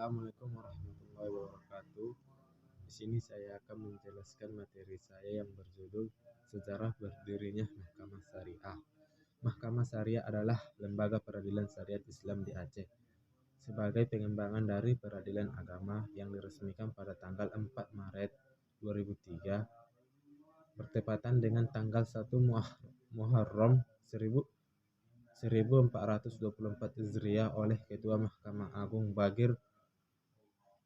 Assalamualaikum warahmatullahi wabarakatuh. Di sini saya akan menjelaskan materi saya yang berjudul Sejarah Berdirinya Mahkamah Syariah. Mahkamah Syariah adalah lembaga peradilan syariat Islam di Aceh sebagai pengembangan dari peradilan agama yang diresmikan pada tanggal 4 Maret 2003 bertepatan dengan tanggal 1 Muharram 1424 Hijriah oleh Ketua Mahkamah Agung Bagir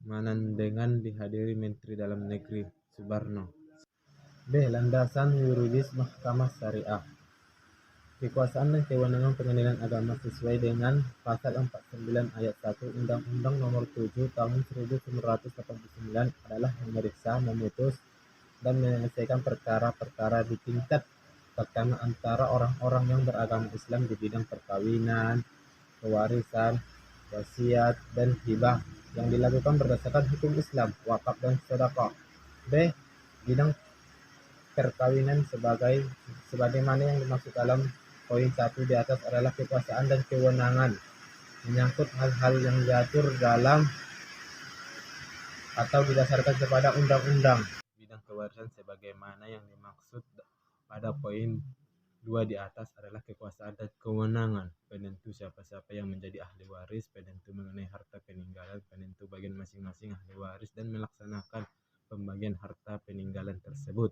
Manandengan dihadiri Menteri Dalam Negeri Subarno. B. Landasan yuridis Mahkamah Syariah. Kekuasaan dan kewenangan pengadilan agama sesuai dengan Pasal 49 Ayat 1 Undang-Undang Nomor 7 Tahun 1989 adalah memeriksa, memutus, dan menyelesaikan perkara-perkara di tingkat pertama antara orang-orang yang beragama Islam di bidang perkawinan, pewarisan, wasiat, dan hibah yang dilakukan berdasarkan hukum Islam, wakaf, dan sedekah. B. Bidang perkawinan sebagaimana yang dimaksud dalam poin 1 di atas adalah kekuasaan dan kewenangan menyangkut hal-hal yang diatur dalam atau didasarkan kepada undang-undang. Bidang kewarisan sebagaimana yang dimaksud pada poin 2 di atas adalah kekuasaan dan kewenangan penentu siapa-siapa yang menjadi ahli waris, penentu mengenai harta peninggalan, penentu bagian masing-masing ahli waris, dan melaksanakan pembagian harta peninggalan tersebut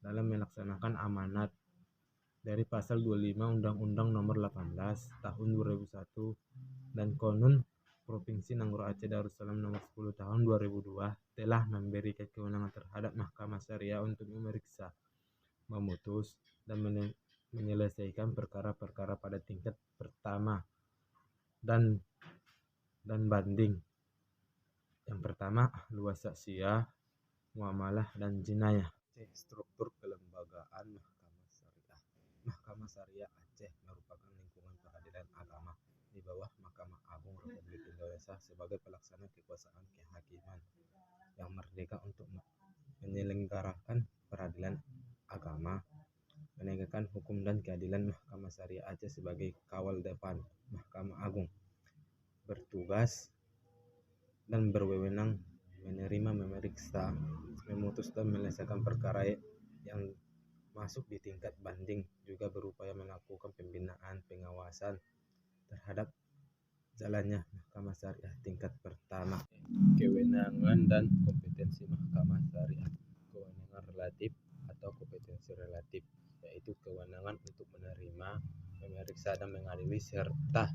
dalam melaksanakan amanat dari Pasal 25 Undang-Undang Nomor 18 Tahun 2001 dan Konun Provinsi Nanggroe Aceh Darussalam Nomor 10 Tahun 2002 telah memberikan kewenangan terhadap Mahkamah Syariah untuk memeriksa, memutus, dan menyelesaikan perkara-perkara pada tingkat pertama dan banding. Yang pertama, luas saksiyah, muamalah, dan jinayah. Struktur kelembagaan Mahkamah Syariah. Mahkamah Syariah Aceh merupakan lingkungan peradilan agama di bawah Mahkamah Agung Republik Indonesia sebagai pelaksana kekuasaan kehakiman yang merdeka untuk menyelenggarakan peradilan agama, penegakan hukum dan keadilan. Mahkamah Syariah Aceh sebagai kawal depan Mahkamah Agung bertugas dan berwenang menerima, memeriksa, memutus, dan menyelesaikan perkara yang masuk di tingkat banding, juga berupaya melakukan pembinaan, pengawasan terhadap jalannya Mahkamah Syariah tingkat pertama. Kewenangan dan kompetensi Mahkamah Syariah. Kewenangan relatif atau kompetensi relatif yaitu kewenangan untuk menerima, memeriksa, dan mengadili serta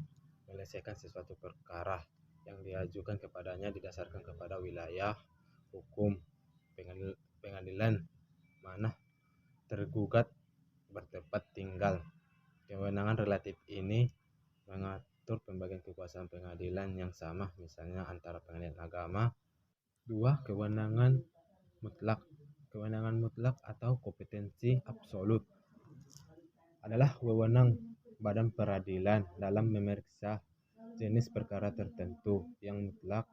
menyelesaikan sesuatu perkara yang diajukan kepadanya didasarkan kepada wilayah hukum pengadilan mana tergugat bertempat tinggal. Kewenangan relatif ini mengatur pembagian kekuasaan pengadilan yang sama, misalnya antara pengadilan agama. 2. Kewenangan mutlak. Kewenangan mutlak atau kompetensi absolut adalah wewenang badan peradilan dalam memeriksa jenis perkara tertentu yang mutlak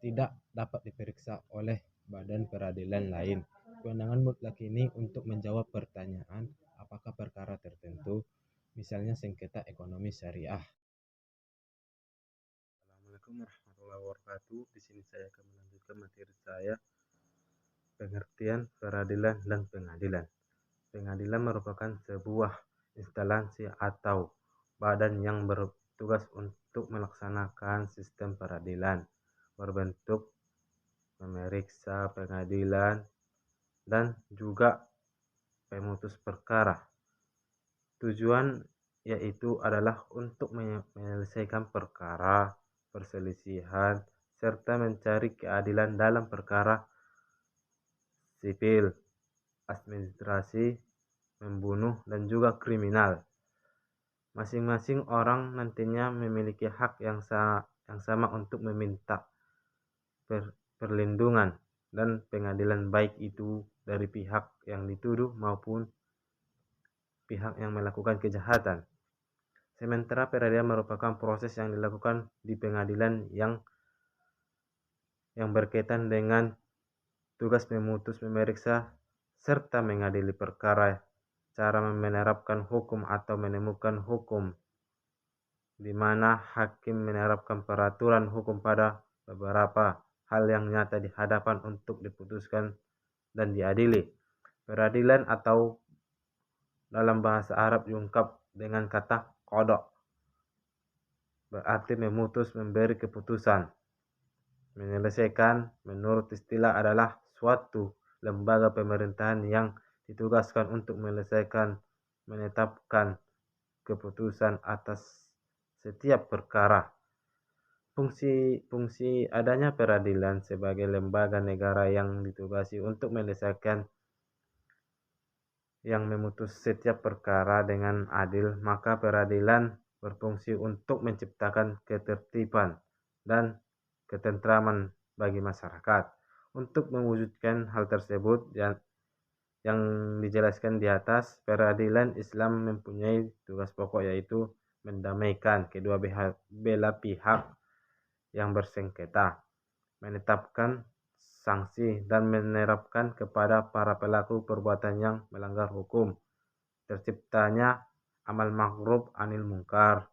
tidak dapat diperiksa oleh badan peradilan lain. Kewenangan mutlak ini untuk menjawab pertanyaan apakah perkara tertentu, misalnya sengketa ekonomi syariah. Assalamualaikum warahmatullahi wabarakatuh. Di sini saya akan melanjutkan materi saya, pengertian peradilan dan pengadilan. Pengadilan merupakan sebuah instansi atau badan yang bertugas untuk melaksanakan sistem peradilan berbentuk memeriksa, pengadilan, dan juga pemutus perkara. Tujuan yaitu adalah untuk menyelesaikan perkara, perselisihan, serta mencari keadilan dalam perkara sipil, administrasi, membunuh, dan juga kriminal. Masing-masing orang nantinya memiliki hak yang sama untuk meminta perlindungan dan pengadilan, baik itu dari pihak yang dituduh maupun pihak yang melakukan kejahatan. Sementara peradilan merupakan proses yang dilakukan di pengadilan yang berkaitan dengan tugas memutus, memeriksa, serta mengadili perkara, cara menerapkan hukum atau menemukan hukum, di mana hakim menerapkan peraturan hukum pada beberapa hal yang nyata di hadapan untuk diputuskan dan diadili. Peradilan atau dalam bahasa Arab diungkap dengan kata qada, berarti memutus, memberi keputusan. Menyelesaikan menurut istilah adalah suatu lembaga pemerintahan yang ditugaskan untuk menyelesaikan, menetapkan keputusan atas setiap perkara. Fungsi adanya peradilan sebagai lembaga negara yang ditugasi untuk menyelesaikan yang memutus setiap perkara dengan adil, maka peradilan berfungsi untuk menciptakan ketertiban dan ketentraman bagi masyarakat. Untuk mewujudkan hal tersebut yang dijelaskan di atas, peradilan Islam mempunyai tugas pokok yaitu mendamaikan kedua belah pihak yang bersengketa, menetapkan sanksi, dan menerapkan kepada para pelaku perbuatan yang melanggar hukum, terciptanya amal ma'ruf anil munkar,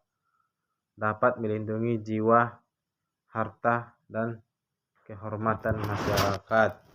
dapat melindungi jiwa, harta, dan kehormatan masyarakat.